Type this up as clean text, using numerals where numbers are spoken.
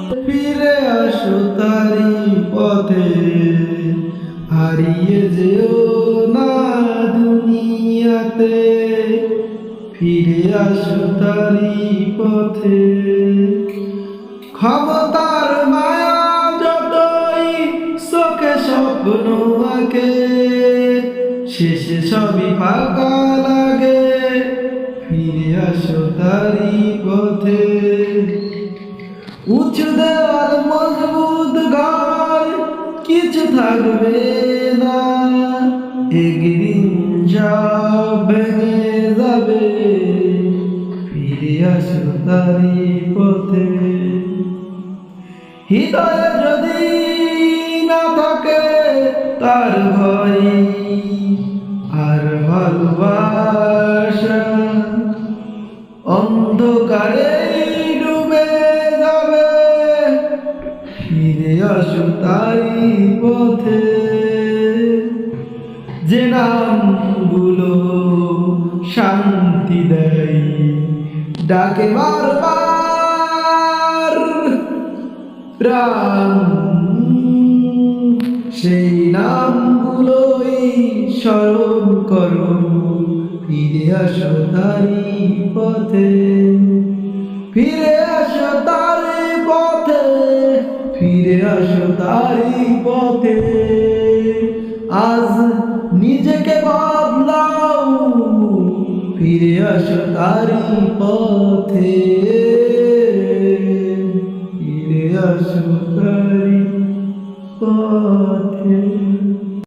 ফিরে আসো তারি পথে, হারিয়ে যেও না দুনিয়াতে। ফিরে আসো তারি পথে। ক্ষমতার মায়া যতই চোখে স্বপ্ন আঁকে, শেষে সবই ফাঁকা লাগে। ফিরে আসো তারি পথে। উঁচু দেওয়াল মজবুত ঘর কিছু থাকবে না, একদিন সব ভেঙে যাবে। ফিরে আসো তারি পথে। হৃদয়ে যদি না থাকে তার ভয় আর ভালোবাসা, অন্ধকারে ডুবে যাবে। ফিরে আসো তারি পথে। যে নামগুলো শান্তি দেয়, ডাকে বারবার প্রাণ, সেই নামগুলোই স্মরণ করো। ফিরে আসো তারি পথে। ফিরে আসো তারি পথে। ফিরে আসো তারি পথে। আজ নিজেকে বদলাও, ফিরে আসো তারি পথে।